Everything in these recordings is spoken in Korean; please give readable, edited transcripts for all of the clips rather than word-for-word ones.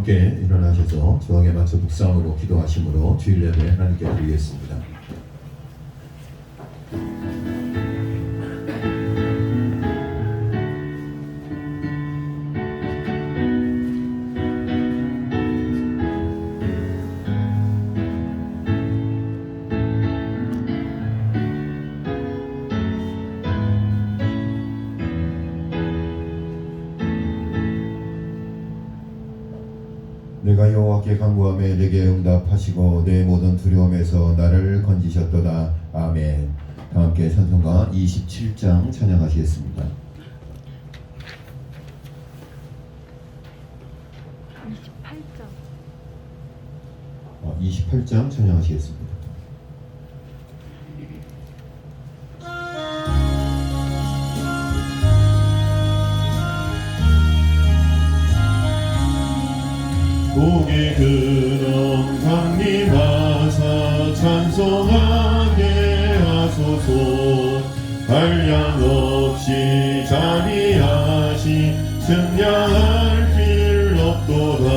함께 일어나셔서 저항에 맞춰 묵상으로 기도하심으로 주일 예배 하나님께 드리겠습니다. 내가 여호와께 간구하며 내게 응답하시고 내 모든 두려움에서 나를 건지셨도다. 아멘. 다 함께 찬송가 27장 찬양하시겠습니다. 28장 찬양하시겠습니다. 고개 근엄 강림하사 찬송하게 하소서. 한량없이 자비하시 증량할 필 없도다.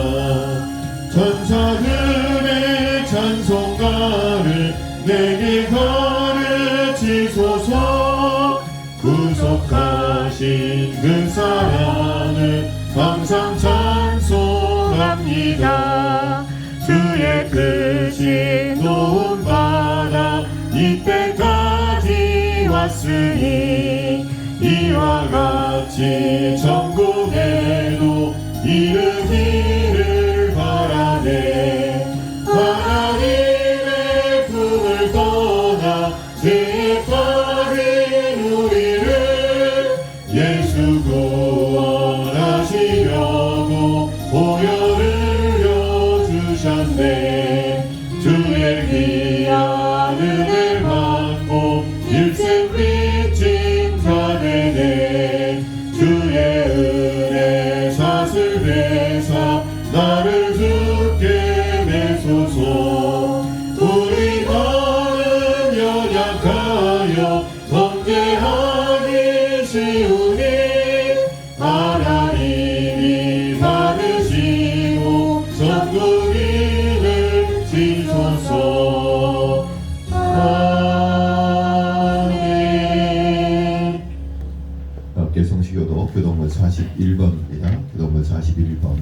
천사들의 찬송가를 내게 가르치소서. 구속하신 그 사랑을 항상 찬송합니다. 주의 크신 도움 받아 이때까지 왔으니 이와 같이 천국에도 이르기를 바라네. 하나님의 품을 떠나 죄에 빠진 우리를 예수 구원하시려고 보혈을 주셨네. 주의 귀한 은혜를 받고 일생 빚진 자 되네. 주의 은혜 사슬 회사 나를 주께 내소서. 우리 마음 연약하여 범죄하기 쉬우니 하나님이 받으시고 전국인을 지소서. 아멘. 함께 성시교도 교동문 41번입니다. 교동문 41번.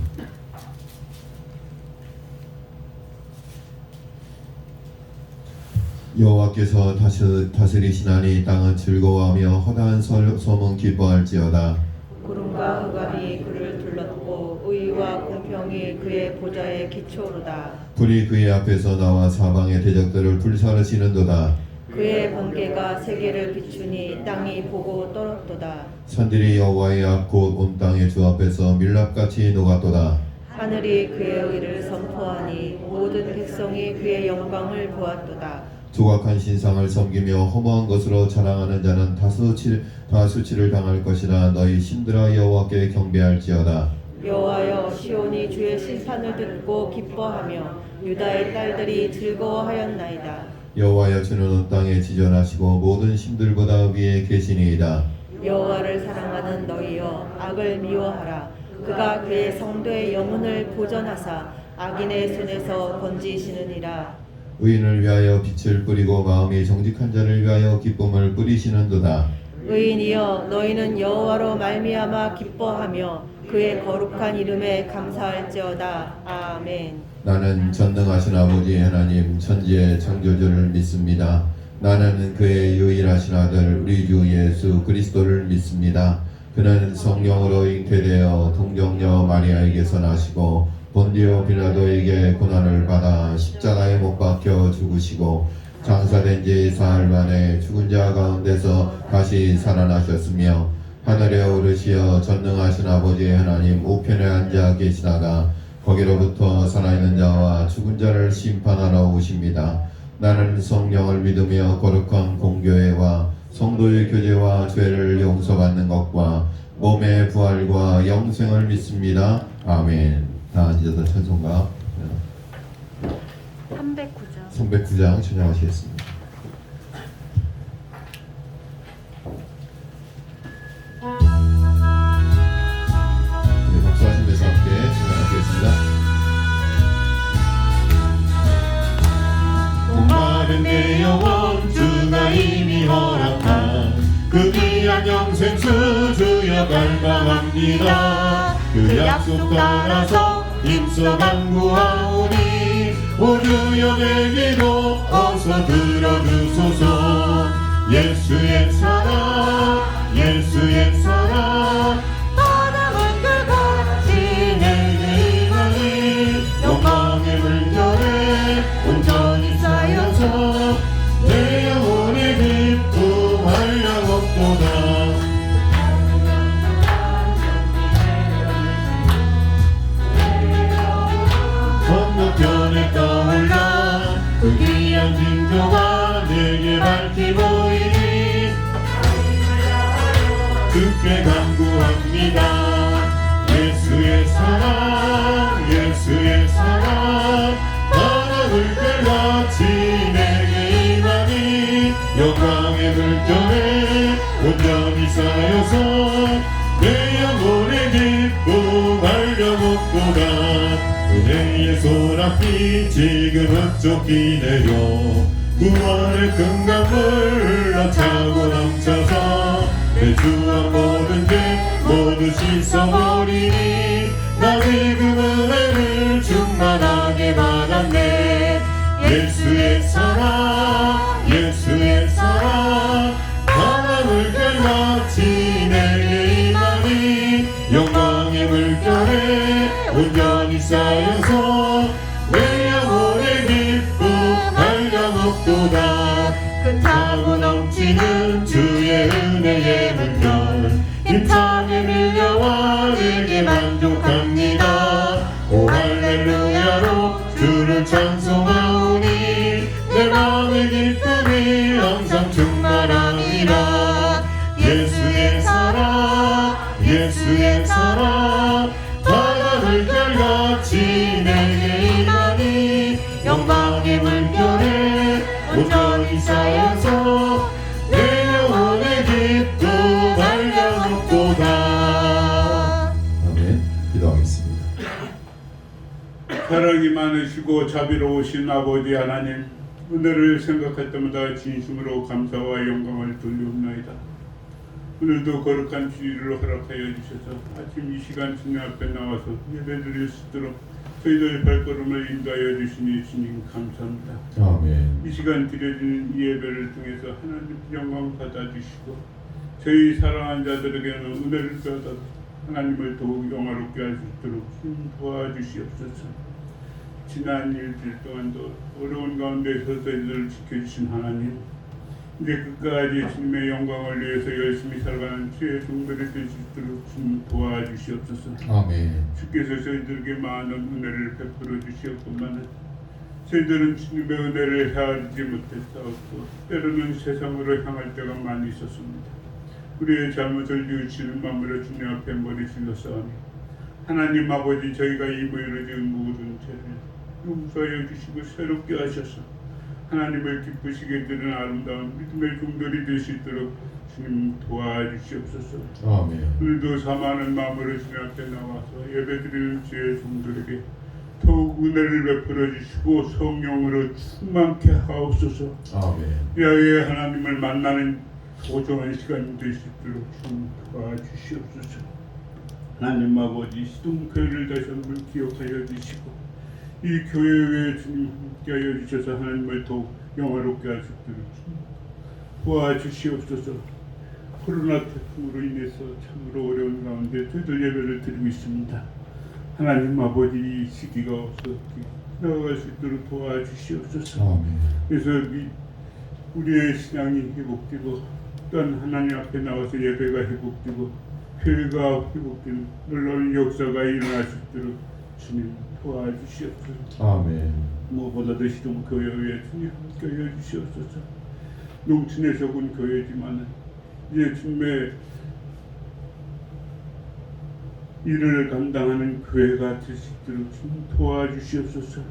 여호와께서 다스리시나니 땅은 즐거워하며 허다한 소문 기뻐할지어다. 구름과 흑암이 그를 둘렀고 의와 공평이 그의 보좌에 기초로다. 불이 그의 앞에서 나와 사방의 대적들을 불사르시는도다. 그의 번개가 세계를 비추니 땅이 보고 떨었도다. 산들이 여호와의 앞 곧 온 땅의 주 앞에서 밀랍같이 녹았도다. 하늘이 그의 의를 선포하니 모든 백성이 그의 영광을 보았도다. 조각한 신상을 섬기며 허무한 것으로 자랑하는 자는 다수치를 당할 것이라. 너희 신들아 여호와께 경배할지어다. 여호와여, 시온이 주의 심판을 듣고 기뻐하며 유다의 딸들이 즐거워하였나이다. 여호와여, 주는 온 땅에 지존하시고 모든 신들보다 위에 계시니이다. 여호와를 사랑하는 너희여, 악을 미워하라. 그가 그의 성도의 영혼을 보전하사 악인의 손에서 건지시느니라. 의인을 위하여 빛을 뿌리고 마음이 정직한 자를 위하여 기쁨을 뿌리시는도다. 의인이여, 너희는 여호와로 말미암아 기뻐하며 그의 거룩한 이름에 감사할지어다. 아멘. 나는 전능하신 아버지 하나님 천지의 창조주를 믿습니다. 나는 그의 유일하신 아들 우리 주 예수 그리스도를 믿습니다. 그는 성령으로 잉태되어 동정녀 마리아에게서 나시고 본디오 빌라도에게 고난을 받아 십자가에 못 박혀 죽으시고 장사된 지 사흘 만에 죽은 자 가운데서 다시 살아나셨으며 하늘에 오르시어 전능하신 아버지 하나님 우편에 앉아 계시다가 거기로부터 살아있는 자와 죽은 자를 심판하러 오십니다. 나는 성령을 믿으며 거룩한 공교회와 성도의 교제와 죄를 용서받는 것과 몸의 부활과 영생을 믿습니다. 아멘. 다 앉아서 찬송가 309장 찬양하시겠습니다. 네, 박수하시면서 함께 찬양하시겠습니다. 나는 내 영혼 주가 이미 허락한 그 귀한 영생수 주여 갈망합니다. 그 약속 따라서 힘써 간구하오니 오 주여 내 기도 어서 들어주소서. 예수의 사랑 예수의 사랑 바람은 끝없이 내게 임하니 영광의 물결에 온전히 쌓여서 내 영혼의 기쁨 한량없도다. 건너편에 떠올라 그 귀한 징조가 내게 밝히 보이니 주께 간구합니다. 예수의 사랑 예수의 사랑 바람을 끌같이 내게 임하니 영광의 물결에 온전히 쌓여서 내 영혼의 기쁨 알려먹도다. 은혜의 소낙비 지금 흡족히 내려 구원의 큰 강물 흘러차고 넘쳐서 내 주와 모든 죄 모두 씻어버리니 나 지금 은혜를 충만하게 받았네. 예수의 사랑 예수의 사랑 바람을 끌같이 내게 임하니 영광의 물결에 온전히 쌓여서 내 영혼의 기쁨 한량없도다. 큰 넘치는 주의 은혜의 물결 힘차게 밀려와 내게 만족합니다. 오 할렐루야로 주를 찬송하오니 내 마음의 기쁨이 항상 충만합니다. 예수의 사랑 예수의 사랑 바람을 결같이 내게 임하니 영광의 물결에 온전히 쌓여서 내 영혼의 기쁨 한량없도다. 아멘. 기도하겠습니다. 사랑이 많으시고 자비로우신 아버지 하나님, 오늘을 생각할 때마다 진심으로 감사와 영광을 돌리옵나이다. 오늘도 거룩한 주일을 허락하여 주셔서 아침 이 시간 주님 앞에 나와서 예배드릴 수 있도록 저희들 발걸음을 인도하여 주시니 주님 감사합니다. 아멘. 이 시간 드려지는 이 예배를 통해서 하나님 영광 받아주시고 저희 사랑하는 자들에게는 은혜를 받아 하나님을 더욱 영화롭게 할 수 있도록 주님 도와주시옵소서. 지난 일주일 동안도 어려운 가운데서 저희들을 지켜주신 하나님, 이제 끝까지 주님의 영광을 위해서 열심히 살아가는 주의 종들이 될 수 있도록 주님 도와주시옵소서. 아멘. 주께서 저희들에게 많은 은혜를 베풀어 주시었건만 저희들은 주님의 은혜를 헤아리지 못했사옵고 때로는 세상으로 향할 때가 많이 있었습니다. 우리의 잘못을 뉘우치는 마음으로 주님 앞에 머리 숙였사오니 하나님 아버지, 저희가 입으로 지은 모든 죄를 용서하여 주시고 새롭게 하셔서 하나님을 기쁘시게 드리는 아름다운 믿음의 종들이 될 수 있도록 주님 도와주시옵소서. 아멘. 오늘도 사모하는 마음으로 주님 앞에 나와서 예배드리는 주의 종들에게 더욱 은혜를 베풀어 주시고 성령으로 충만케 하옵소서. 아멘. 야외 하나님을 만나는 소중한 시간이 될 수 있도록 주님 도와주시옵소서. 하나님 아버지, 시동교회를 다시 한번 기억하여 주시고 이 교회 외에 주님 함께하여 주셔서 하나님을 더욱 영화롭게 할 수 있도록 도와주시옵소서. 코로나 태풍으로 인해서 참으로 어려운 가운데 저희들 예배를 드리고 있습니다. 하나님 아버지, 이 시기가 없었게 나아갈 수 있도록 도와주시옵소서. 아멘. 그래서 우리의 신앙이 회복되고 또한 하나님 앞에 나와서 예배가 회복되고 교회가 회복되는 놀라운 역사가 일어날 수 있도록 주님 도와주시옵소서. 아멘. 무엇보다도 시동교회에 주님 함께하여 주시옵소서. 농촌에 적은 교회지만 이제 주님의 일을 감당하는 교회가 될 수 있도록 주님 도와주시옵소서.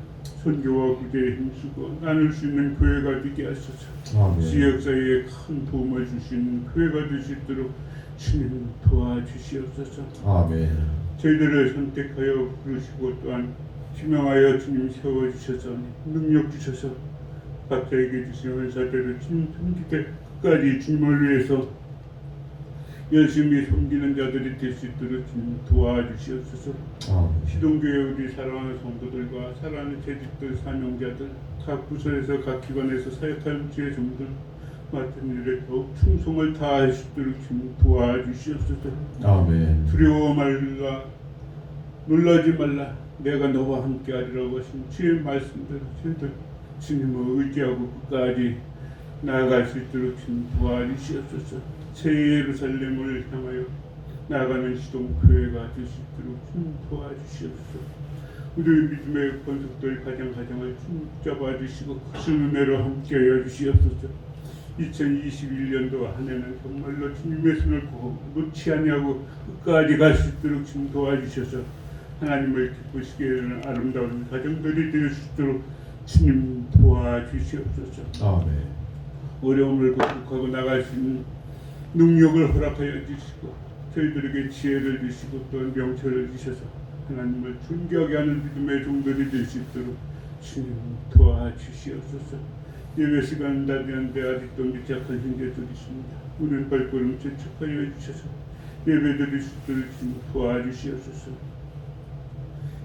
선교와 구제에 힘쓰고 나눌 수 있는 교회가 되게 하소서. 아멘. 지역 사회에 큰 도움을 줄 수 있는 교회가 될 수 있도록 주님 도와주시옵소서. 아멘. 저희들을 선택하여 부르시고 또한 지명하여 주님 세워주셔서 능력 주셔서 각자에게 주신 은사대로 주님 섬길 때까지 주님을 위해서 열심히 섬기는 자들이 될 수 있도록 주님 도와주시옵소서. 시동교회 우리 사랑하는 성도들과 사랑하는 재직들 사명자들 각 부서에서 각 기관에서 사역하는 주의 종들 맡은 일에 더욱 충성을 다할 수 있도록 주님 도와주시옵소서. 아멘. 두려워 말라 놀라지 말라 내가 너와 함께하리라고 하신 주의 말씀대로 저희들 주님을 의지하고 끝까지 나아갈 수 있도록 주님 도와주시옵소서. 새 예루살렘을 향하여 나아가는 시동교회가 될 수 있도록 주님 도와주시옵소서. 우리 믿음의 권속들 가정을 주님 잡아주시고 큰 은혜로 함께하여 주시옵소서. 2021년도 한 해는 정말로 주님의 손을 놓지 아니하고 끝까지 갈 수 있도록 주님 도와주셔서 하나님을 기쁘시게 하는 아름다운 가정들이 될 수 있도록 주님 도와주시옵소서. 아멘. 어려움을 극복하고 나갈 수 있는 능력을 허락하여 주시고 저희들에게 지혜를 주시고 또한 명철을 주셔서 하나님을 존경하게 하는 믿음의 종들이 될 수 있도록 주님 도와주시옵소서. 예배 시간 다 되는데 아직도 미약한 형제들이 있습니다. 오늘 발걸음 재촉하여 주셔서 예배 드릴 수 있도록 주님 도와주시옵소서.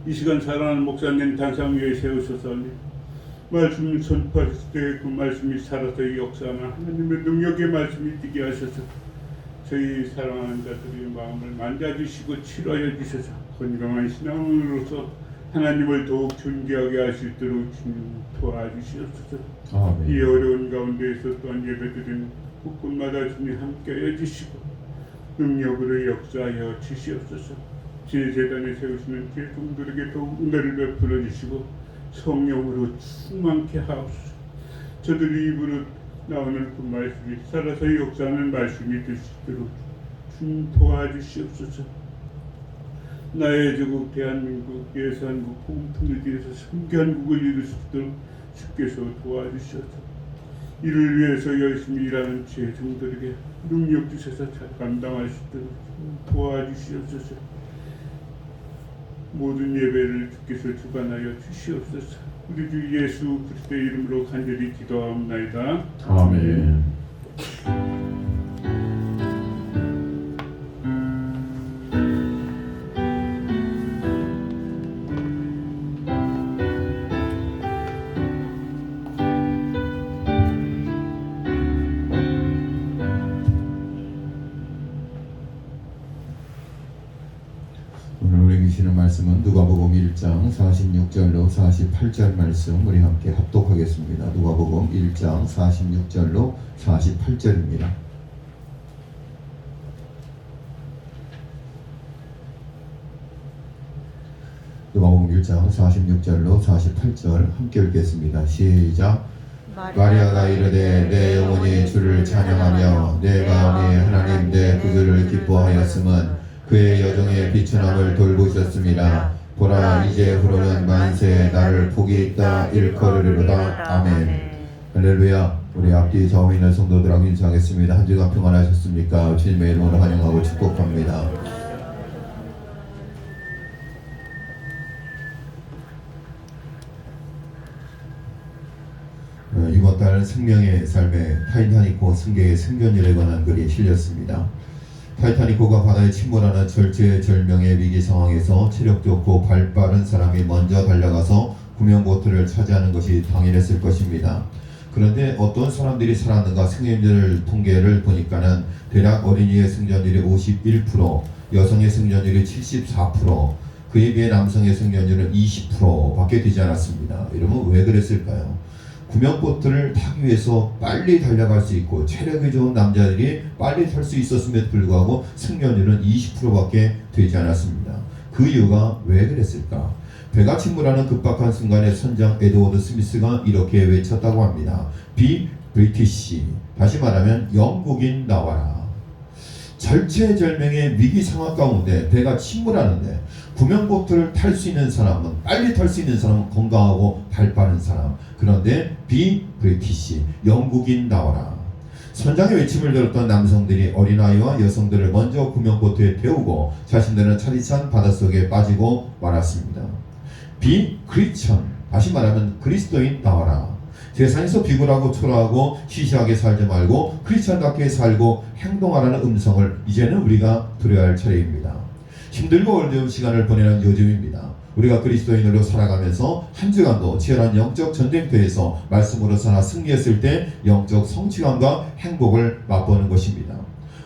이 시간 사랑하는 목사님 단상 위에 세우셔서 말씀 선포하실 때 그 말씀이 살아서 역사하는 하나님의 능력의 말씀이 뛰게 하셔서 저희 사랑하는 자들의 마음을 만져주시고 치료하여 주셔서 건강한 신앙으로서 하나님을 더욱 존귀하게 할 수 있도록 주님 도와주시옵소서. 아멘. 이 어려운 가운데에서 또한 예배드리는 곳곳마다 주님 함께하여 주시고 능력으로 역사하여 주시옵소서. 제 재단에 세우시는 제 종들에게 더욱 은혜를 베풀어 주시고 성령으로 충만케 하옵소서. 저들이 입으로 나오는 그 말씀이 살아서 역사하는 말씀이 될 수 있도록 주님 도와주시옵소서. 나의 조국 대한민국 예수한국 공통을 위해서 선교한국을 이룰 수 있도록 주께서 도와주셔서 이를 위해서 열심히 일하는 제 종들에게 능력 주셔서 잘 감당할 수 있도록 도와주시옵소서. 모든 예배를 주께서 주관하여 주시옵소서. 우리 주 예수 그리스도의 이름으로 간절히 기도하옵나이다. 아멘. 오늘 우리 주시는 말씀은 누가복음 1장 46절로 48절 말씀 우리 함께 합독하겠습니다. 누가복음 1장 46절로 48절입니다. 누가복음 1장 46절로 48절 함께 읽겠습니다. 시작. 마리아가 이르되 내 영혼이 주를 찬양하며 내 마음이 하나님 내 구주를 기뻐하였음은 그의 여정의 비천함을 돌보셨습니다. 보라 이제후로는 만세에 나를 복이 있다 일컬으리로다. 아멘. 할렐루야. 우리 앞뒤 좌우에 있는 성도들하고 인사하겠습니다. 한 주간 평안하셨습니까? 주님의 이름으로 환영하고 축복합니다. 이번 달 생명의 삶에 타이타닉호 승객의 생존일에 관한 글이 실렸습니다. 타이타닉호가 바다에 침몰하는 절체절명의 위기 상황에서 체력 좋고 발 빠른 사람이 먼저 달려가서 구명보트를 차지하는 것이 당연했을 것입니다. 그런데 어떤 사람들이 살았는가 생존율 통계를 보니까는 대략 어린이의 생존율이 51%, 여성의 생존율이 74%, 그에 비해 남성의 생존율은 20%밖에 되지 않았습니다. 이러면 왜 그랬을까요? 구명보트를 타기 위해서 빨리 달려갈 수 있고 체력이 좋은 남자들이 빨리 탈 수 있었음에도 불구하고 생존율은 20%밖에 되지 않았습니다. 그 이유가 왜 그랬을까? 배가 침몰하는 급박한 순간에 선장 에드워드 스미스가 이렇게 외쳤다고 합니다. Be British. 다시 말하면 영국인 나와라. 절체절명의 위기 상황 가운데 배가 침몰하는데 구명보트를 탈 수 있는 사람은 빨리 탈 수 있는 사람은 건강하고 발 빠른 사람. 그런데 Be British. 영국인 나와라. 선장의 외침을 들었던 남성들이 어린아이와 여성들을 먼저 구명보트에 태우고 자신들은 차디찬 바닷속에 빠지고 말았습니다. Be Christian. 다시 말하면 그리스도인 나와라. 세상에서 비굴하고 초라하고 시시하게 살지 말고 크리스찬답게 살고 행동하라는 음성을 이제는 우리가 들어야 할 차례입니다. 힘들고 어려운 시간을 보내는 요즘입니다. 우리가 그리스도인으로 살아가면서 한 주간도 치열한 영적 전쟁터에서 말씀으로 살아 승리했을 때 영적 성취감과 행복을 맛보는 것입니다.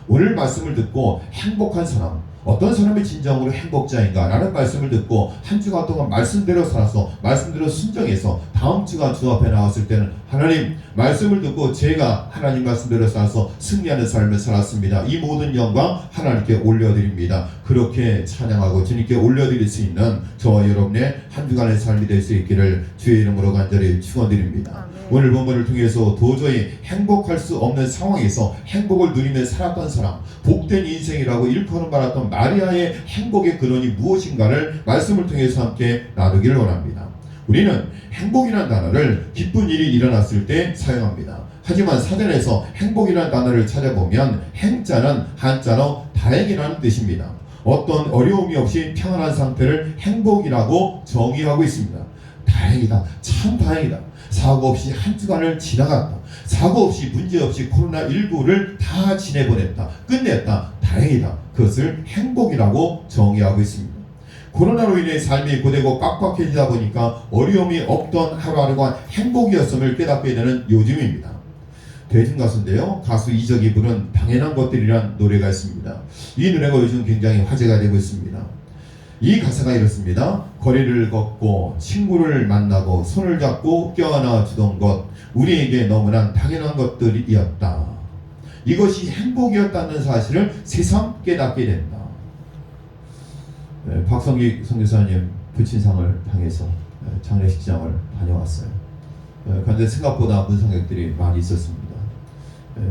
오늘 말씀을 듣고 행복한 사람, 어떤 사람이 진정으로 행복자인가 라는 말씀을 듣고 한 주간 동안 말씀대로 살아서 말씀대로 순종해서 다음 주간 주 앞에 나왔을 때는 하나님 말씀을 듣고 제가 하나님 말씀대로 살아서 승리하는 삶을 살았습니다. 이 모든 영광 하나님께 올려드립니다. 그렇게 찬양하고 주님께 올려드릴 수 있는 저와 여러분의 한 주간의 삶이 될 수 있기를 주의 이름으로 간절히 축원드립니다. 오늘 본문을 통해서 도저히 행복할 수 없는 상황에서 행복을 누리며 살았던 사람, 복된 인생이라고 일컬음 받았던 마리아의 행복의 근원이 무엇인가를 말씀을 통해서 함께 나누기를 원합니다. 우리는 행복이라는 단어를 기쁜 일이 일어났을 때 사용합니다. 하지만 사전에서 행복이라는 단어를 찾아보면 행자는 한자로 다행이라는 뜻입니다. 어떤 어려움이 없이 평안한 상태를 행복이라고 정의하고 있습니다. 다행이다, 참 다행이다. 사고 없이 한 주간을 지나갔다. 사고 없이 문제 없이 코로나19를 다 지내보냈다. 끝냈다. 다행이다. 그것을 행복이라고 정의하고 있습니다. 코로나로 인해 삶이 고되고 빡빡해지다 보니까 어려움이 없던 하루하루가 행복이었음을 깨닫게 되는 요즘입니다. 대중가수인데요, 가수 이적이 부른 당연한 것들이란 노래가 있습니다. 이 노래가 요즘 굉장히 화제가 되고 있습니다. 이 가사가 이렇습니다. 거리를 걷고 친구를 만나고 손을 잡고 껴안아 주던 것, 우리에게 너무나 당연한 것들이었다. 이것이 행복이었다는 사실을 새삼 깨닫게 된다. 박성기 선교사님 부친상을 당해서 장례식장을 다녀왔어요. 그런데 생각보다 문성객들이 많이 있었습니다.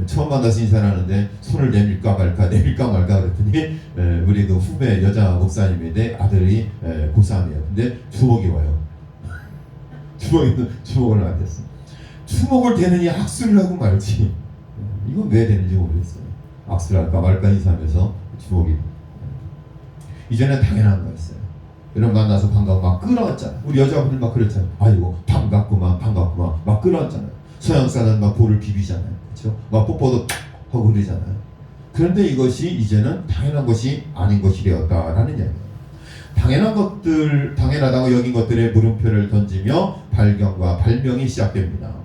처음 만나서 인사를 하는데 손을 내밀까 말까 그랬더니 우리 그 후배 여자 목사님인데 아들이 고3이에요. 근데 주먹이 와요. 주먹을 안 댔어. 주먹을 대느니 악수를 하고 말지. 이건 왜 되는지 모르겠어요. 악수를 할까 말까 인사하면서 주먹이. 이제는 당연한 거였어요. 여러분 만나서 반가워 막 끌어왔잖아요. 우리 여자분들 막 그랬잖아요. 아이고 반갑구만 막 끌어왔잖아요. 서양 사람 막 볼을 비비잖아요. 그렇죠? 막 뽀뽀도 하고 그러잖아요. 그런데 이것이 이제는 당연한 것이 아닌 것이 되었다라는 이야기예요. 당연하다고 여긴 것들의 물음표를 던지며 발견과 발명이 시작됩니다.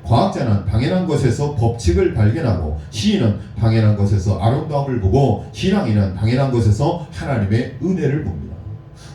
과학자는 당연한 것에서 법칙을 발견하고, 시인은 당연한 것에서 아름다움을 보고, 신앙인은 당연한 것에서 하나님의 은혜를 봅니다.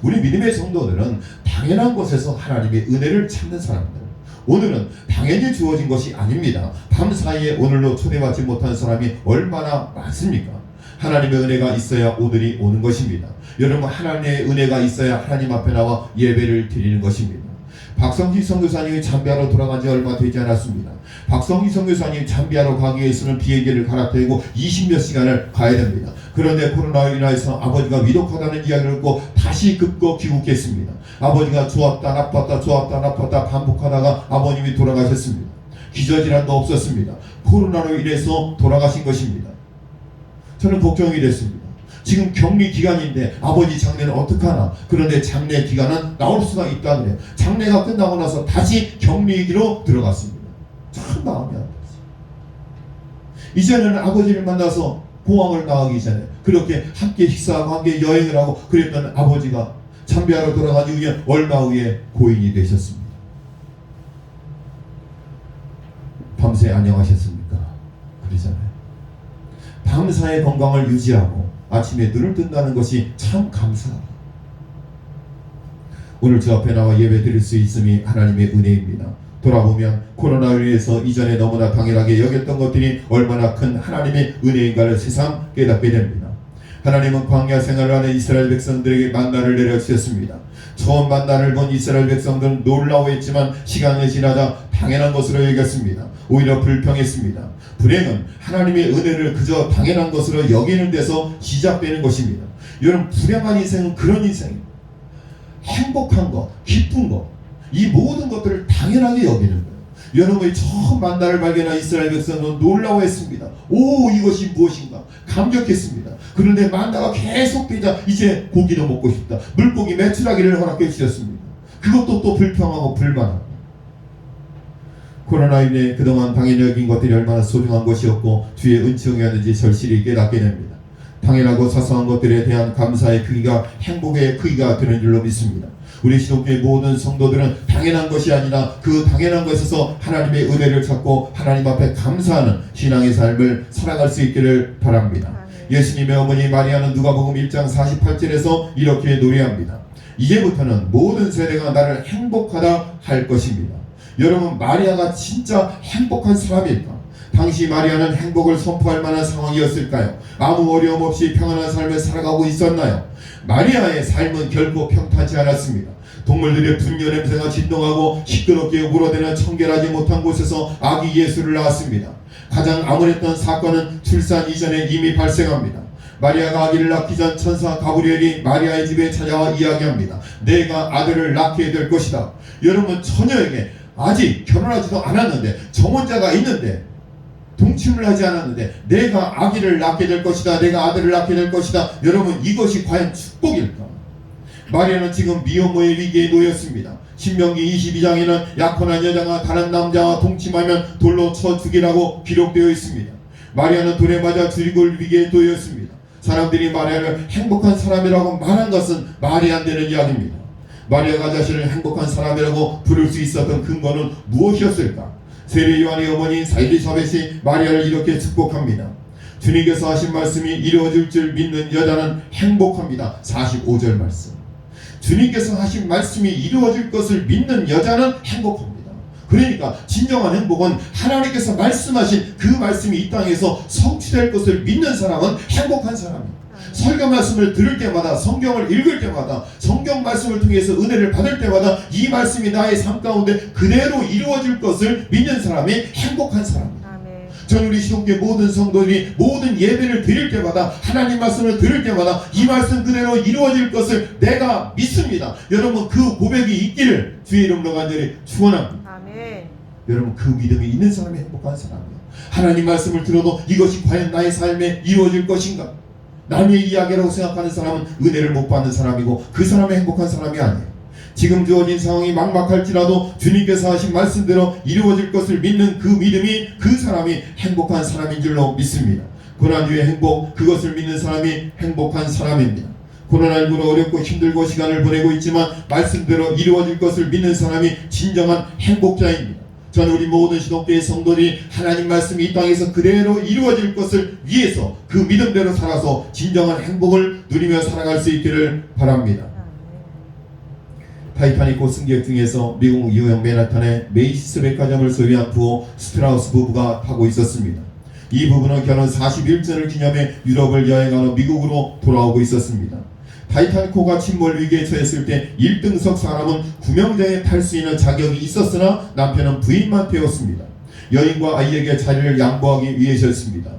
우리 믿음의 성도들은 당연한 것에서 하나님의 은혜를 찾는 사람들. 오늘은 당연히 주어진 것이 아닙니다. 밤사이에 오늘로 초대받지 못한 사람이 얼마나 많습니까? 하나님의 은혜가 있어야 오늘이 오는 것입니다. 여러분, 하나님의 은혜가 있어야 하나님 앞에 나와 예배를 드리는 것입니다. 박성기 선교사님이 잠비아로 돌아간 지 얼마 되지 않았습니다. 박성기 선교사님 잠비아로 가기 위해서는 비행기를 갈아타고 20몇 시간을 가야 됩니다. 그런데 코로나로 인해서 아버지가 위독하다는 이야기를 듣고 다시 급거 귀국했습니다. 아버지가 좋았다 나빴다 반복하다가 아버님이 돌아가셨습니다. 기저질환도 없었습니다. 코로나로 인해서 돌아가신 것입니다. 저는 걱정이 됐습니다. 지금 격리 기간인데 아버지 장례는 어떡하나. 그런데 장례 기간은 나올 수가 있다 그래요. 장례가 끝나고 나서 다시 격리기로 들어갔습니다. 참 마음이 아팠어요. 이제는 아버지를 만나서 공항을 나가기 전에 그렇게 함께 식사하고 함께 여행을 하고 그랬던 아버지가 잠비아로 돌아간 이후에 얼마 후에 고인이 되셨습니다. 밤새 안녕하셨습니까? 그러잖아요. 밤사의 건강을 유지하고 아침에 눈을 뜬다는 것이 참 감사하다. 오늘 저 앞에 나와 예배 드릴 수 있음이 하나님의 은혜입니다. 돌아보면 코로나로 인해서 이전에 너무나 당연하게 여겼던 것들이 얼마나 큰 하나님의 은혜인가를 새삼 깨닫게 됩니다. 하나님은 광야 생활을 하는 이스라엘 백성들에게 만나를 내려주셨습니다. 처음 만나를 본 이스라엘 백성들은 놀라워했지만 시간이 지나자 당연한 것으로 여겼습니다. 오히려 불평했습니다. 불행은 하나님의 은혜를 그저 당연한 것으로 여기는 데서 시작되는 것입니다. 여러분, 불행한 인생은 그런 인생입니다. 행복한 것, 기쁜 것, 이 모든 것들을 당연하게 여기는 거예요. 여러분이 처음 만나를 발견한 이스라엘 백성은 놀라워했습니다. 오, 이것이 무엇인가 감격했습니다. 그런데 만나가 계속되자 이제 고기도 먹고 싶다. 물고기 매출하기를 허락해 주셨습니다. 그것도 또 불평하고 불만하고. 코로나 인해 그동안 당연히 여긴 것들이 얼마나 소중한 것이었고 주의 은총이었는지 절실히 깨닫게 됩니다. 당연하고 사소한 것들에 대한 감사의 크기가 행복의 크기가 되는 줄로 믿습니다. 우리 시독교의 모든 성도들은 당연한 것이 아니라 그 당연한 것에서 하나님의 은혜를 찾고 하나님 앞에 감사하는 신앙의 삶을 살아갈 수 있기를 바랍니다. 예수님의 어머니 마리아는 누가복음 1장 48절에서 이렇게 노래합니다. 이제부터는 모든 세대가 나를 행복하다 할 것입니다. 여러분, 마리아가 진짜 행복한 사람일까? 당시 마리아는 행복을 선포할 만한 상황이었을까요? 아무 어려움 없이 평안한 삶을 살아가고 있었나요? 마리아의 삶은 결코 평탄치 않았습니다. 동물들의 분뇨 냄새가 진동하고 시끄럽게 울어대는 청결하지 못한 곳에서 아기 예수를 낳았습니다. 가장 암울했던 사건은 출산 이전에 이미 발생합니다. 마리아가 아기를 낳기 전 천사 가브리엘이 마리아의 집에 찾아와 이야기합니다. 내가 아들을 낳게 될 것이다. 여러분, 처녀에게 아직 결혼하지도 않았는데, 정혼자가 있는데, 동침을 하지 않았는데 내가 아기를 낳게 될 것이다, 내가 아들을 낳게 될 것이다. 여러분, 이것이 과연 축복일까? 마리아는 지금 미혼모의 위기에 놓였습니다. 신명기 22장에는 약혼한 여자가 다른 남자와 동침하면 돌로 쳐 죽이라고 기록되어 있습니다. 마리아는 돌에 맞아 죽을 위기에 놓였습니다. 사람들이 마리아를 행복한 사람이라고 말한 것은 말이 안 되는 이야기입니다. 마리아가 자신을 행복한 사람이라고 부를 수 있었던 근거는 무엇이었을까? 세례 요한의 어머니 엘리사벳이 마리아를 이렇게 축복합니다. 주님께서 하신 말씀이 이루어질 줄 믿는 여자는 행복합니다. 45절 말씀. 주님께서 하신 말씀이 이루어질 것을 믿는 여자는 행복합니다. 그러니까 진정한 행복은 하나님께서 말씀하신 그 말씀이 이 땅에서 성취될 것을 믿는 사람은 행복한 사람입니다. 설교 말씀을 들을 때마다, 성경을 읽을 때마다, 성경 말씀을 통해서 은혜를 받을 때마다 이 말씀이 나의 삶 가운데 그대로 이루어질 것을 믿는 사람이 행복한 사람입니다. 저는 우리 시독교의 모든 성도들이 모든 예배를 드릴 때마다, 하나님 말씀을 들을 때마다 이 말씀 그대로 이루어질 것을 내가 믿습니다. 여러분, 그 고백이 있기를 주의 이름으로 간절히 축원합니다. 여러분, 그 믿음이 있는 사람이 행복한 사람이에요. 하나님 말씀을 들어도 이것이 과연 나의 삶에 이루어질 것인가? 남의 이야기라고 생각하는 사람은 은혜를 못 받는 사람이고 그 사람은 행복한 사람이 아니에요. 지금 주어진 상황이 막막할지라도 주님께서 하신 말씀대로 이루어질 것을 믿는 그 믿음이 그 사람이 행복한 사람인 줄로 믿습니다. 고난주의 행복, 그것을 믿는 사람이 행복한 사람입니다. 코로나19로 어렵고 힘들고 시간을 보내고 있지만 말씀대로 이루어질 것을 믿는 사람이 진정한 행복자입니다. 저는 우리 모든 시독교의 성도들이 하나님 말씀이 이 땅에서 그대로 이루어질 것을 위해서 그 믿음대로 살아서 진정한 행복을 누리며 살아갈 수 있기를 바랍니다. 타이타닉호 승객 중에서 미국 뉴욕 맨하탄의 메이시스 백화점을 소유한 부호 스트라우스 부부가 타고 있었습니다. 이 부부는 결혼 41주년을 기념해 유럽을 여행하러 미국으로 돌아오고 있었습니다. 타이타닉호가 침몰 위기에 처했을 때 1등석 사람은 구명정에 탈 수 있는 자격이 있었으나 남편은 부인만 태웠습니다. 여인과 아이에게 자리를 양보하기 위해서였습니다.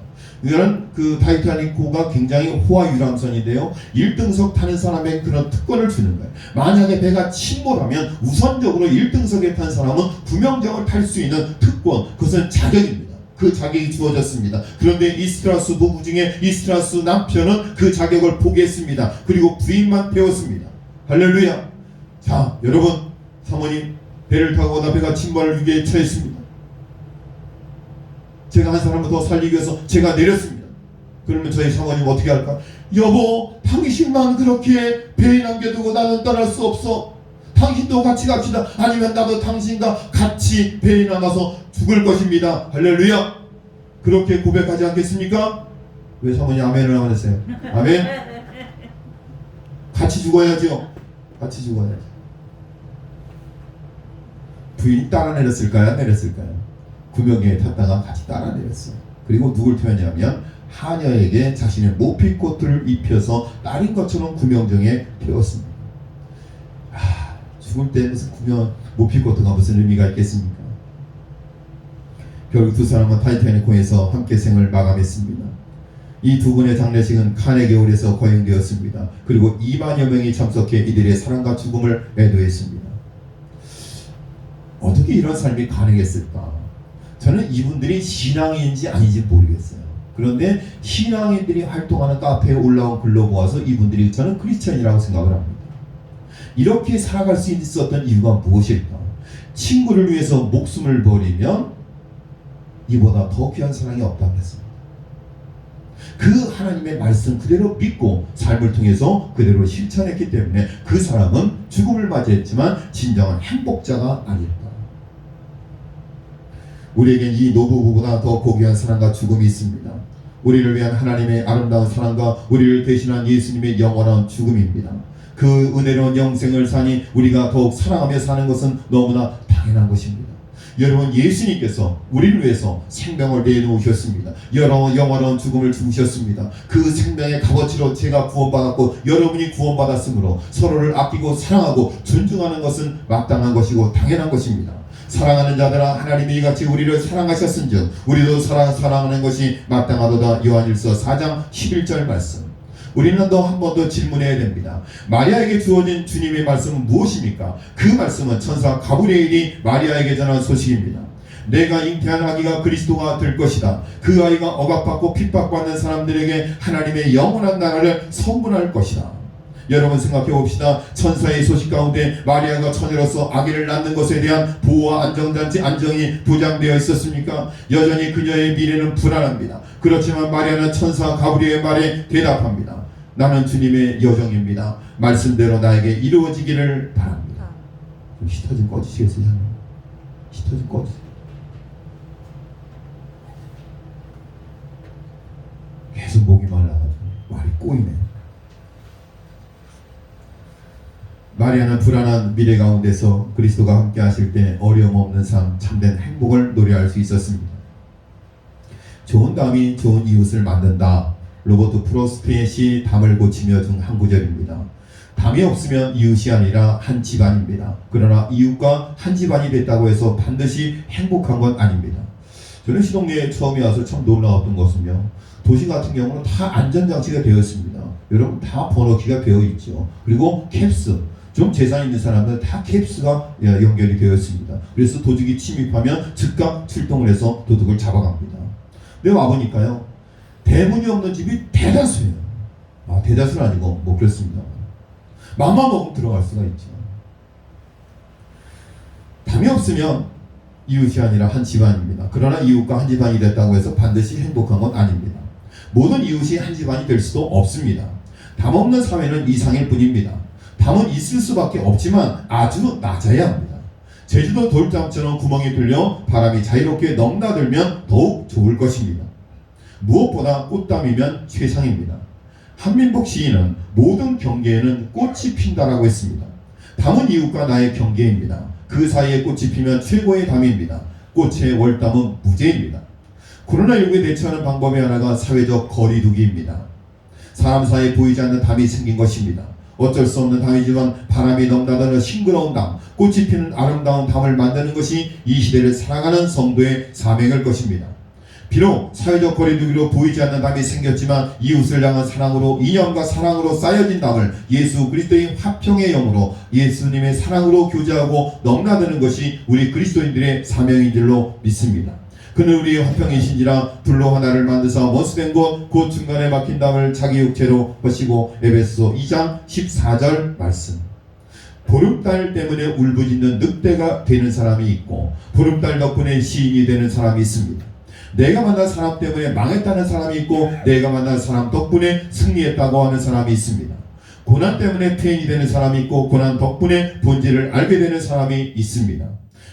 이런 그 타이타닉호가 굉장히 호화 유람선인데요, 1등석 타는 사람에게 그런 특권을 주는 거예요. 만약에 배가 침몰하면 우선적으로 1등석에 탄 사람은 구명정을 탈 수 있는 특권, 그것은 자격입니다. 그 자격이 주어졌습니다. 그런데 이스트라스 부부 중에 이스트라스 남편은 그 자격을 포기했습니다. 그리고 부인만 태웠습니다. 할렐루야. 자, 여러분, 사모님 배를 타고 오다 배가 침몰 위기에 처했습니다. 제가 한 사람을 더 살리기 위해서 제가 내렸습니다. 그러면 저희 사모님 어떻게 할까? 여보, 당신만 그렇게 배에 남겨두고 나는 떠날 수 없어. 당신도 같이 갑시다. 아니면 나도 당신과 같이 배에 남아서 죽을 것입니다. 할렐루야. 그렇게 고백하지 않겠습니까? 왜 사모님 아멘을 안 했어요? 아멘. 같이 죽어야죠. 같이 죽어야죠. 부인이 따라 내렸을까요? 안 내렸을까요? 구명에 탔다가 같이 따라 내렸어요. 그리고 누굴 태웠냐면 하녀에게 자신의 모피코트를 입혀서 딸인 것처럼 구명정에 태웠습니다. 죽을 때 무슨 구명 모피코트가 무슨 의미가 있겠습니까? 결국 두 사람은 타이타닉호에서 함께 생을 마감했습니다. 이 두 분의 장례식은 카네기홀에서 거행되었습니다. 그리고 2만여 명이 참석해 이들의 사랑과 죽음을 애도했습니다. 어떻게 이런 삶이 가능했을까? 저는 이분들이 신앙인지 아닌지 모르겠어요. 그런데 신앙인들이 활동하는 카페에 올라온 글로 모아서 이분들이 저는 크리스천이라고 생각을 합니다. 이렇게 살아갈 수 있었던 이유가 무엇일까? 친구를 위해서 목숨을 버리면 이보다 더 귀한 사랑이 없다고 했습니다. 그 하나님의 말씀 그대로 믿고 삶을 통해서 그대로 실천했기 때문에 그 사람은 죽음을 맞이했지만 진정한 행복자가 아니었다. 우리에겐 이 노부부보다 더 고귀한 사랑과 죽음이 있습니다. 우리를 위한 하나님의 아름다운 사랑과 우리를 대신한 예수님의 영원한 죽음입니다. 그 은혜로운 영생을 사니 우리가 더욱 사랑하며 사는 것은 너무나 당연한 것입니다. 여러분, 예수님께서 우리를 위해서 생명을 내놓으셨습니다. 영원한 죽음을 죽으셨습니다. 그 생명의 값어치로 제가 구원받았고 여러분이 구원받았으므로 서로를 아끼고 사랑하고 존중하는 것은 마땅한 것이고 당연한 것입니다. 사랑하는 자들아 하나님이 이같이 우리를 사랑하셨은즉 우리도 사랑하는 것이 마땅하도다. 요한일서 4장 11절 말씀. 우리는 또 한 번 더 질문해야 됩니다. 마리아에게 주어진 주님의 말씀은 무엇입니까? 그 말씀은 천사 가브리엘이 마리아에게 전한 소식입니다. 내가 잉태한 아기가 그리스도가 될 것이다. 그 아이가 억압받고 핍박받는 사람들에게 하나님의 영원한 나라를 선물할 것이다. 여러분 생각해 봅시다. 천사의 소식 가운데 마리아가 처녀로서 아기를 낳는 것에 대한 보호와 안정이 보장되어 있었습니까? 여전히 그녀의 미래는 불안합니다. 그렇지만 마리아는 천사 가브리엘의 말에 대답합니다. 나는 주님의 여종입니다. 말씀대로 나에게 이루어지기를 바랍니다. 히터 좀 꺼주시겠어요? 히터 좀 꺼주세요. 계속 목이 말라가지고 말이 꼬이네. 마리아는 불안한 미래 가운데서 그리스도가 함께 하실 때 어려움 없는 삶, 참된 행복을 노래할 수 있었습니다. 좋은 담이 좋은 이웃을 만든다. 로버트 프로스트의 시 담을 고치며 중 한 구절입니다. 담이 없으면 이웃이 아니라 한 집안입니다. 그러나 이웃과 한 집안이 됐다고 해서 반드시 행복한 건 아닙니다. 저는 시동네에 처음에 와서 참 놀라웠던 것은요, 도시 같은 경우는 다 안전장치가 되어 있습니다. 여러분 다 번호키가 되어 있죠. 그리고 캡스, 좀 재산 있는 사람들은 다 캡스가 연결이 되어 있습니다. 그래서 도둑이 침입하면 즉각 출동을 해서 도둑을 잡아갑니다. 근데 와보니까요, 대문이 없는 집이 대다수예요. 대다수는 아니고 뭐 그렇습니다. 맘만 먹으면 들어갈 수가 있죠. 담이 없으면 이웃이 아니라 한 집안입니다. 그러나 이웃과 한 집안이 됐다고 해서 반드시 행복한 건 아닙니다. 모든 이웃이 한 집안이 될 수도 없습니다. 담 없는 사회는 이상일 뿐입니다. 담은 있을 수밖에 없지만 아주 낮아야 합니다. 제주도 돌담처럼 구멍이 뚫려 바람이 자유롭게 넘나들면 더욱 좋을 것입니다. 무엇보다 꽃담이면 최상입니다. 한민복 시인은 모든 경계에는 꽃이 핀다라고 했습니다. 담은 이웃과 나의 경계입니다. 그 사이에 꽃이 피면 최고의 담입니다. 꽃의 월담은 무죄입니다. 코로나19에 대처하는 방법의 하나가 사회적 거리두기입니다. 사람 사이에 보이지 않는 담이 생긴 것입니다. 어쩔 수 없는 담이지만 바람이 넘나드는 싱그러운 담, 꽃이 피는 아름다운 담을 만드는 것이 이 시대를 살아가는 성도의 사명일 것입니다. 비록 사회적 거리두기로 보이지 않는 담이 생겼지만 이웃을 향한 사랑으로, 인연과 사랑으로 쌓여진 담을 예수 그리스도의 화평의 영으로, 예수님의 사랑으로 교제하고 넘나드는 것이 우리 그리스도인들의 사명인 줄로 믿습니다. 그는 우리의 화평이신지라 불로 하나를 만드사 원수된 곳 곧 중간에 막힌 담을 자기 육체로 허시고. 에베소서 2장 14절 말씀. 보름달 때문에 울부짖는 늑대가 되는 사람이 있고 보름달 덕분에 시인이 되는 사람이 있습니다. 내가 만난 사람 때문에 망했다는 사람이 있고 내가 만난 사람 덕분에 승리했다고 하는 사람이 있습니다. 고난 때문에 폐인이 되는 사람이 있고 고난 덕분에 본질을 알게 되는 사람이 있습니다.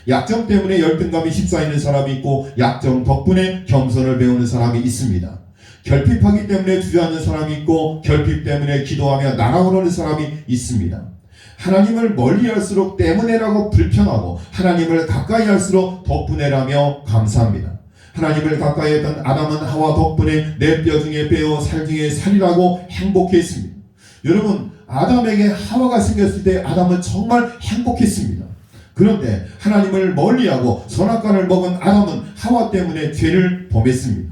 약점 때문에 열등감이 휩싸이는 사람이 있고 약점 덕분에 겸손을 배우는 사람이 있습니다. 결핍하기 때문에 주저앉는 사람이 있고 결핍 때문에 기도하며 날아오르는 사람이 있습니다. 하나님을 멀리할수록 때문에라고 불평하고 하나님을 가까이 할수록 덕분에라며 감사합니다. 하나님을 가까이 했던 아담은 하와 덕분에 내 뼈 중에 뼈, 살 중에 살이라고 행복했습니다. 여러분, 아담에게 하와가 생겼을 때 아담은 정말 행복했습니다. 그런데 하나님을 멀리하고 선악과를 먹은 아담은 하와 때문에 죄를 범했습니다.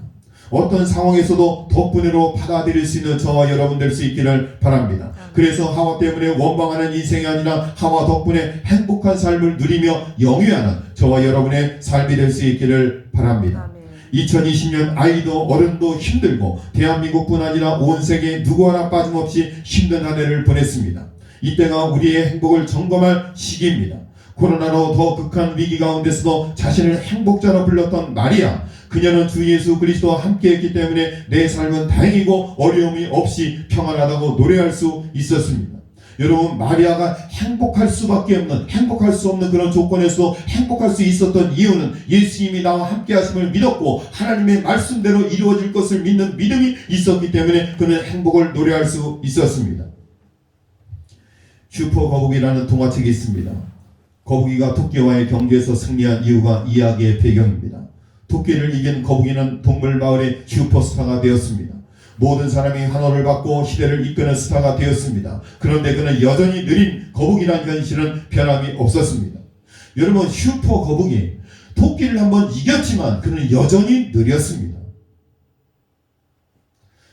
어떤 상황에서도 덕분으로 받아들일 수 있는 저와 여러분 될 수 있기를 바랍니다. 그래서 하와 때문에 원망하는 인생이 아니라 하와 덕분에 행복한 삶을 누리며 영위하는 저와 여러분의 삶이 될 수 있기를 바랍니다. 2020년 아이도 어른도 힘들고 대한민국뿐 아니라 온 세계 누구 하나 빠짐없이 힘든 한 해를 보냈습니다. 이때가 우리의 행복을 점검할 시기입니다. 코로나로 더 극한 위기 가운데서도 자신을 행복자로 불렀던 마리아, 그녀는 주 예수 그리스도와 함께했기 때문에 내 삶은 다행이고 어려움이 없이 평안하다고 노래할 수 있었습니다. 여러분, 마리아가 행복할 수 없는 그런 조건에서 행복할 수 있었던 이유는 예수님이 나와 함께 하심을 믿었고 하나님의 말씀대로 이루어질 것을 믿는 믿음이 있었기 때문에 그는 행복을 노래할 수 있었습니다. 슈퍼거북이라는 동화책이 있습니다. 거북이가 토끼와의 경주에서 승리한 이유가 이야기의 배경입니다. 토끼를 이긴 거북이는 동물 마을의 슈퍼스타가 되었습니다. 모든 사람이 환호를 받고 시대를 이끄는 스타가 되었습니다. 그런데 그는 여전히 느린 거북이라는 현실은 변함이 없었습니다. 여러분, 슈퍼 거북이, 토끼를 한번 이겼지만 그는 여전히 느렸습니다.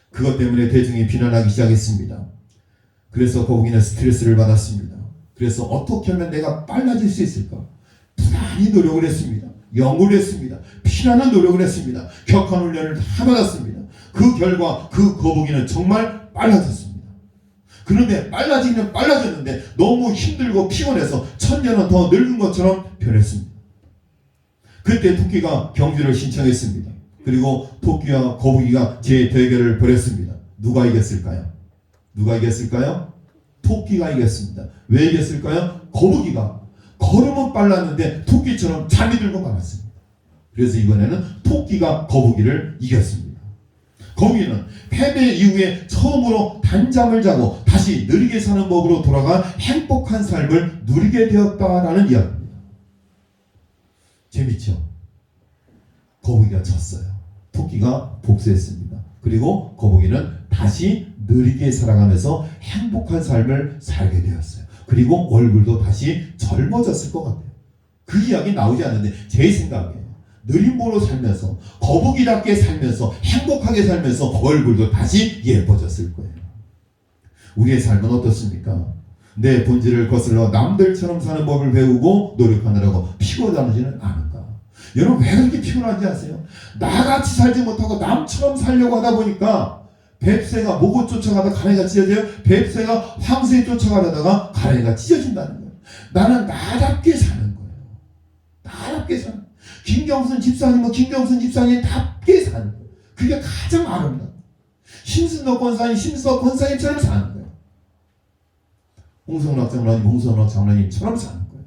그것 때문에 대중이 비난하기 시작했습니다. 그래서 거북이는 스트레스를 받았습니다. 그래서 어떻게 하면 내가 빨라질 수 있을까? 부단히 노력을 했습니다. 연구를 했습니다. 피나는 노력을 했습니다. 격한 훈련을 다 받았습니다. 그 결과 그 거북이는 정말 빨라졌습니다. 그런데 빨라지기는 빨라졌는데 너무 힘들고 피곤해서 천년은 더 늙은 것처럼 변했습니다. 그때 토끼가 경주를 신청했습니다. 그리고 토끼와 거북이가 재대결을 벌였습니다. 누가 이겼을까요? 누가 이겼을까요? 토끼가 이겼습니다. 왜 이겼을까요? 거북이가 걸음은 빨랐는데 토끼처럼 잠이 들고 말았습니다. 그래서 이번에는 토끼가 거북이를 이겼습니다. 거북이는 패배 이후에 처음으로 단잠을 자고 다시 느리게 사는 법으로 돌아가 행복한 삶을 누리게 되었다라는 이야기입니다. 재밌죠? 거북이가 졌어요. 토끼가 복수했습니다. 그리고 거북이는 다시 느리게 살아가면서 행복한 삶을 살게 되었어요. 그리고 얼굴도 다시 젊어졌을 것 같아요. 그 이야기 나오지 않는데 제 생각이에요. 느림보로 살면서 거북이답게 살면서 행복하게 살면서 얼굴도 다시 예뻐졌을 거예요. 우리의 삶은 어떻습니까? 내 본질을 거슬러 남들처럼 사는 법을 배우고 노력하느라고 피곤하지는 않은가? 여러분, 왜 그렇게 피곤한지 아세요? 나같이 살지 못하고 남처럼 살려고 하다 보니까 뱁새가 목을 쫓아가다 가래가 찢어져요. 뱁새가 황새에 쫓아가려다가 가래가 찢어진다는 거예요. 나는 나답게 사는 거예요. 나답게 사는 거예요. 김경순 집사님답게 사는 거예요. 그게 가장 아름다워요. 심순덕 권사님처럼 사는 거예요. 홍성락 장로님처럼 사는 거예요.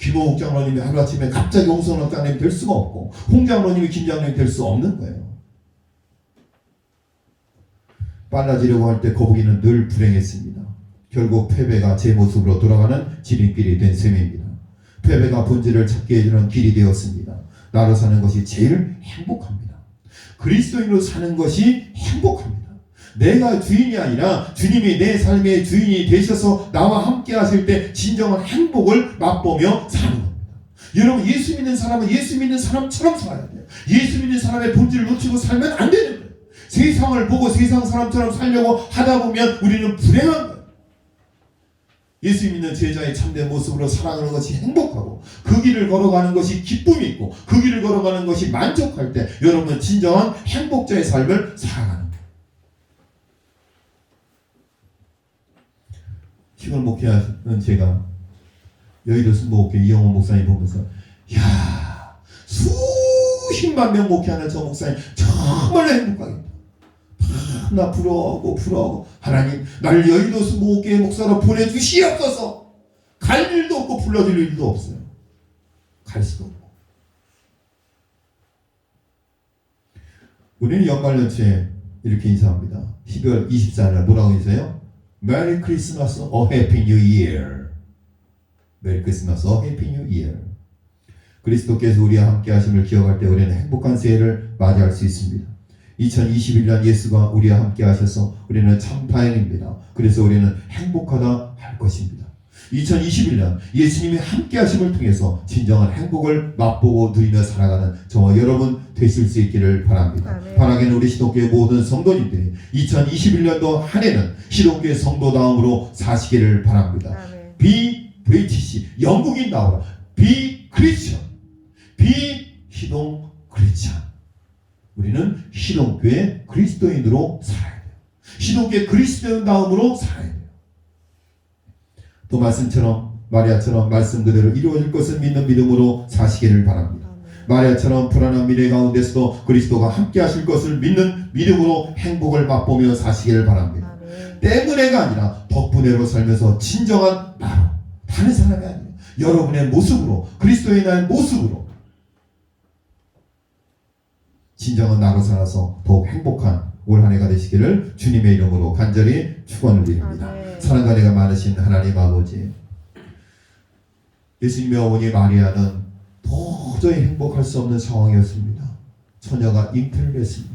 김호욱 장로님이 하루아침에 갑자기 홍성락 장로님이 될 수가 없고 홍 장로님이 김 장로님이 될 수 없는 거예요. 빨라지려고 할 때 거북이는 늘 불행했습니다. 결국 패배가 제 모습으로 돌아가는 지름길이 된 셈입니다. 패배가 본질을 찾게 해주는 길이 되었습니다. 나로 사는 것이 제일 행복합니다. 그리스도인으로 사는 것이 행복합니다. 내가 주인이 아니라 주님이 내 삶의 주인이 되셔서 나와 함께 하실 때 진정한 행복을 맛보며 사는 겁니다. 여러분, 예수 믿는 사람은 예수 믿는 사람처럼 살아야 돼요. 예수 믿는 사람의 본질을 놓치고 살면 안 되는 거예요. 세상을 보고 세상 사람처럼 살려고 하다 보면 우리는 불행한 거예요. 예수 믿는 제자의 참된 모습으로 살아가는 것이 행복하고 그 길을 걸어가는 것이 기쁨이 있고 그 길을 걸어가는 것이 만족할 때 여러분은 진정한 행복자의 삶을 살아가는 거예요. 시골 목회하는 제가 여의도 순복음교회 이영호 목사님 보면서 야, 수십만 명 목회하는 저 목사님 정말 행복하겠다. 나 부러워하고 하나님 나를 여의도 순복음교회 목사로 보내주시옵소서. 갈 일도 없고 불러줄 일도 없어요. 갈 수도 없고. 우리는 연말연초에 이렇게 인사합니다. 12월 24일 뭐라고 인사해요? 메리 크리스마스, 해피 뉴 이어. 메리 크리스마스, 해피 뉴 이어. 그리스도께서 우리와 함께 하심을 기억할 때 우리는 행복한 새해를 맞이할 수 있습니다. 2021년 예수가 우리와 함께 하셔서 우리는 참 다행입니다. 그래서 우리는 행복하다 할 것입니다. 2021년 예수님이 함께 하심을 통해서 진정한 행복을 맛보고 누리며 살아가는 저와 여러분 되실 수 있기를 바랍니다. 아멘. 바라기는 우리 시동교회 모든 성도님들이 2021년도 한 해는 시동교회 성도다움으로 사시기를 바랍니다. 아멘. Be British, 영국인 나오라. Be Christian, Be 시동 크리스찬. 우리는 시동교회 그리스도인으로 살아야 돼요. 시동교회 그리스도인 다음으로 살아야 돼요. 또 말씀처럼 마리아처럼 말씀 그대로 이루어질 것을 믿는 믿음으로 사시기를 바랍니다. 마리아처럼 불안한 미래 가운데서도 그리스도가 함께 하실 것을 믿는 믿음으로 행복을 맛보며 사시기를 바랍니다. 때문에가 아니라 덕분에로 살면서 진정한 나로, 다른 사람이 아니에요. 여러분의 모습으로, 그리스도의 나의 모습으로 진정한 나로 살아서 더욱 행복한 올 한 해가 되시기를 주님의 이름으로 간절히 축원을 드립니다. 사랑과 은혜가 많으신 하나님 아버지, 예수님의 어머니 마리아는 도저히 행복할 수 없는 상황이었습니다. 처녀가 잉태를 했습니다.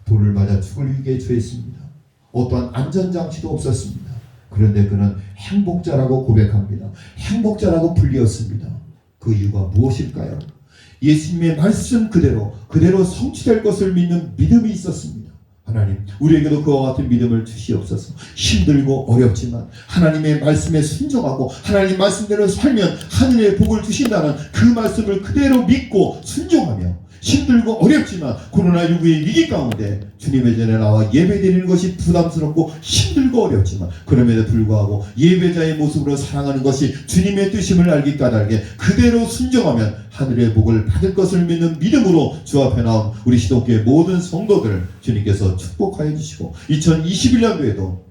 돌을 맞아 죽을 위기에 처했습니다. 어떠한 안전장치도 없었습니다. 그런데 그는 행복자라고 고백합니다. 행복자라고 불리었습니다. 그 이유가 무엇일까요? 예수님의 말씀 그대로 성취될 것을 믿는 믿음이 있었습니다. 하나님, 우리에게도 그와 같은 믿음을 주시옵소서. 힘들고 어렵지만 하나님의 말씀에 순종하고 하나님 말씀대로 살면 하늘의 복을 주신다는 그 말씀을 그대로 믿고 순종하며, 힘들고 어렵지만 코로나19의 위기 가운데 주님의 전에 나와 예배드리는 것이 부담스럽고 힘들고 어렵지만 그럼에도 불구하고 예배자의 모습으로 살아가는 것이 주님의 뜻임을 알기 까닭에 그대로 순종하면 하늘의 복을 받을 것을 믿는 믿음으로 주 앞에 나온 우리 시동교회 모든 성도들 주님께서 축복하여 주시고 2021년도에도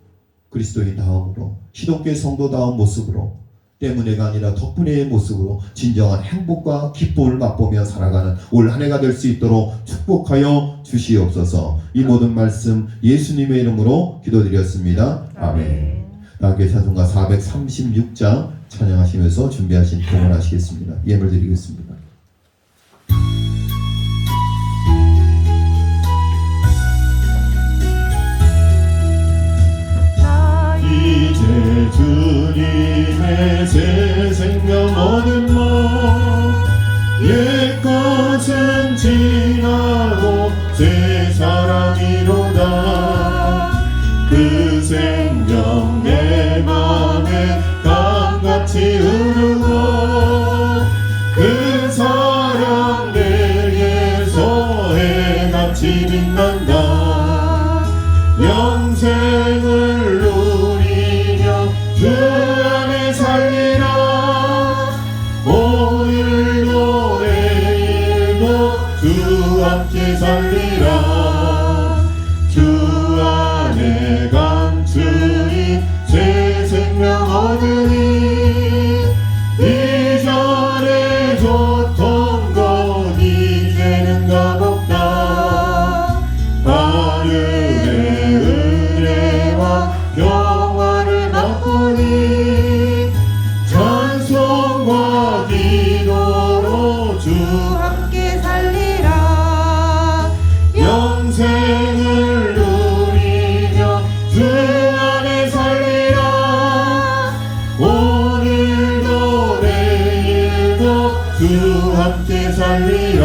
그리스도인 다음으로 시동교회 성도다운 모습으로 때문에가 아니라 덕분에의 모습으로 진정한 행복과 기쁨을 맛보며 살아가는 올 한 해가 될 수 있도록 축복하여 주시옵소서. 이 모든 말씀 예수님의 이름으로 기도드렸습니다. 아멘. 다음에 찬송가 436장 찬양하시면서 준비하신 공헌하시겠습니다. 예물 드리겠습니다. 이제 주님의 새 생명 얻은 옛것은 지나고 새 사랑이로다. 그 생명 내 맘에 강같이 흐르고 그 사랑 내게서 해같이 빛난다. 영생을 누리며 주 안에 살리라. 오늘도 내일도 주 함께 살리라. 주 안에 감추니 새 생명 얻으니 이전에 줬던 것 이제는 값없다. 하늘의 은혜와 평화를 맛보니 찬송과 기도로 주 함께 살리라. 영생을 누리며 주 안에 살리라. 오늘도 내일도 주 함께 살리라.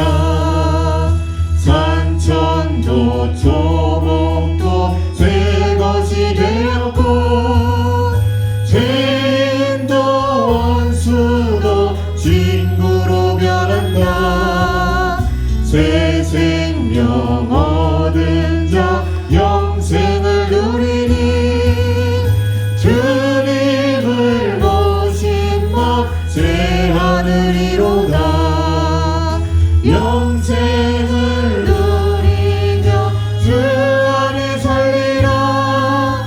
산천도 초목도 새 것이 되었고 죄인도 원수도 친구로 변한다. 새 생명 얻은 자 영생을 누리니 주님을 모신 마 새 하늘이로다. 영생을 누리며 주 안에 살리라.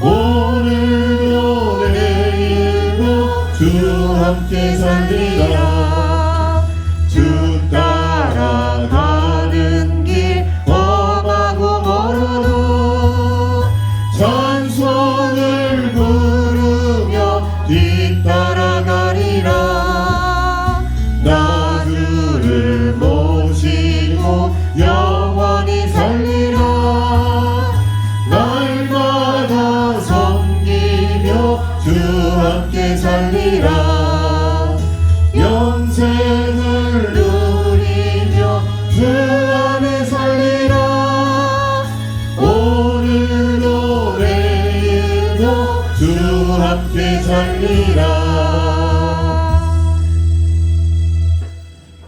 오늘도 내일도 주 함께 살리라. 주 따라가는 길 험하고 멀어도 찬송을 부르며 뒤따라가리라. 나 주를 모시고 영원히 살리라. 날마다 섬기며 주 함께 살리라. 영생을 누리며 주 안에 살리라. 오늘도 내일도 주 함께 살리라.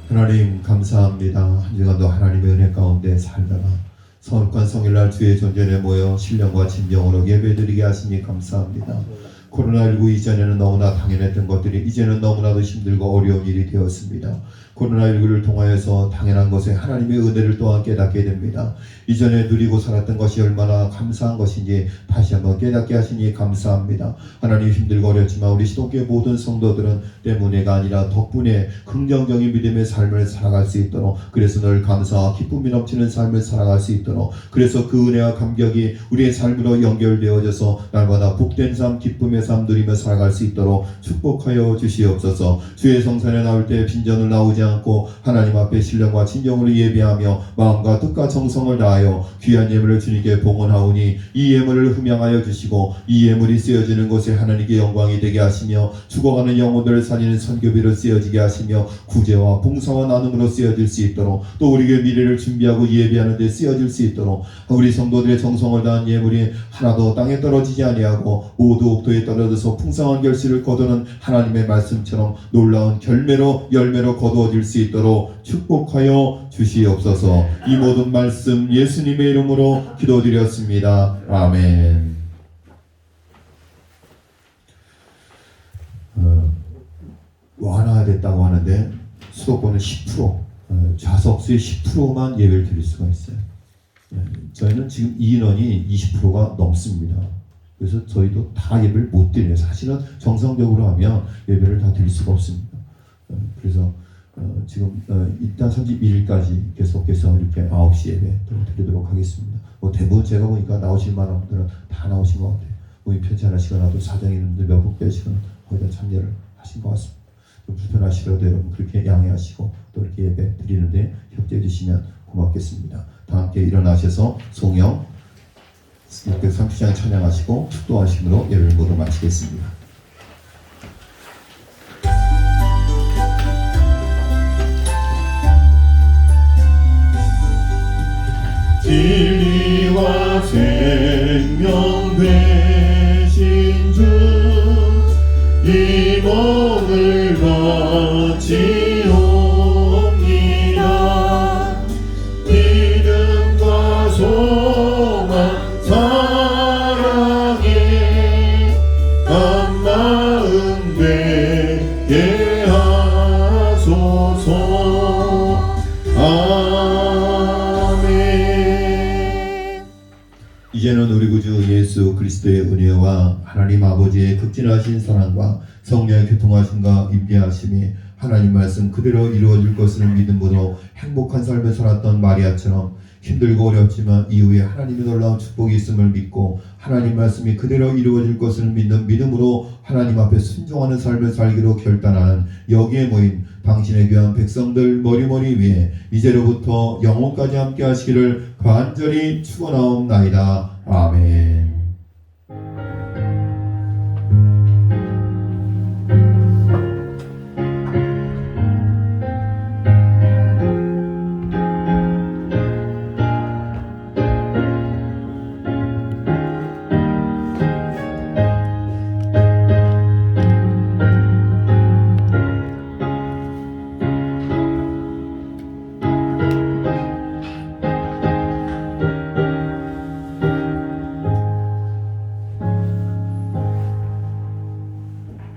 하나님 감사합니다. 한 주간도 하나님의 은혜 가운데 살다가 서울관 성일날 주의 존전에 모여 신령과 진정으로 예배드리게 하시니 감사합니다. 코로나19 이전에는 너무나 당연했던 것들이 이제는 너무나도 힘들고 어려운 일이 되었습니다. 코로나19를 통하여서 당연한 것에 하나님의 은혜를 또한 깨닫게 됩니다. 이전에 누리고 살았던 것이 얼마나 감사한 것인지 다시 한번 깨닫게 하시니 감사합니다. 하나님 힘들고 어렵지만 우리 시동교회 모든 성도들은 때문에가 아니라 덕분에 긍정적인 믿음의 삶을 살아갈 수 있도록, 그래서 늘 감사와 기쁨이 넘치는 삶을 살아갈 수 있도록, 그래서 그 은혜와 감격이 우리의 삶으로 연결되어져서 날마다 복된 삶, 기쁨의 삶 누리며 살아갈 수 있도록 축복하여 주시옵소서. 주의 성산에 나올 때 빈전을 나오지 않고 하나님 앞에 신령과 진정으로 예배하며 마음과 뜻과 정성을 다하여 귀한 예물을 주님께 봉헌하오니 이 예물을 흠양하여 주시고 이 예물이 쓰여지는 곳에 하나님께 영광이 되게 하시며 죽어가는 영혼들을 살리는 선교비로 쓰여지게 하시며 구제와 봉사와 나눔으로 쓰여질 수 있도록, 또 우리에게 미래를 준비하고 예배하는 데 쓰여질 수 있도록 우리 성도들의 정성을 다한 예물이 하나도 땅에 떨어지지 아니하고 모두 옥토에 떨어져서 풍성한 결실을 거두는 하나님의 말씀처럼 놀라운 열매로 거두어질 수 있도록 축복하여 주시옵소서. 이 모든 말씀 예수님의 이름으로 기도드렸습니다. 아멘. 완화됐다고 하는데 수도권은 10%, 좌석수의 10%만 예배를 드릴 수가 있어요. 저희는 지금 이 인원이 20%가 넘습니다. 그래서 저희도 다 예배를 못 드려요. 사실은 정상적으로 하면 예배를 다 드릴 수가 없습니다. 그래서 지금 일단 31일까지 계속해서 이렇게 9시 예배 드리도록 하겠습니다. 대부분 제가 보니까 나오실 만한 분들은 다 나오신 것 같아요. 편찮으시거나 또 사정이 있는 분들 몇 분 빼시거나 거의 다 참여를 하신 것 같습니다. 좀 불편하시더라도 여러분 그렇게 양해하시고 또 이렇게 예배 드리는데 협조해 주시면 고맙겠습니다. 다 함께 일어나셔서 송영 630장 찬양하시고 축도하심으로 예배를 모두 마치겠습니다. 진리와 생명 되신 주, 이 몸을 바치옵니다. 믿음과 소망 사랑에 한 마음 되게 하소서. 이제는 우리 구주 예수 그리스도의 은혜와 하나님 아버지의 극진하신 사랑과 성령의 교통하심과 임재하심이 하나님 말씀 그대로 이루어질 것을 믿음으로 행복한 삶을 살았던 마리아처럼 힘들고 어렵지만 이후에 하나님의 놀라운 축복이 있음을 믿고 하나님 말씀이 그대로 이루어질 것을 믿는 믿음으로 하나님 앞에 순종하는 삶을 살기로 결단하는 여기에 모인 당신의 귀한 백성들 머리머리 위에 이제로부터 영원까지 함께 하시기를 간절히 축원하옵나이다. 아멘.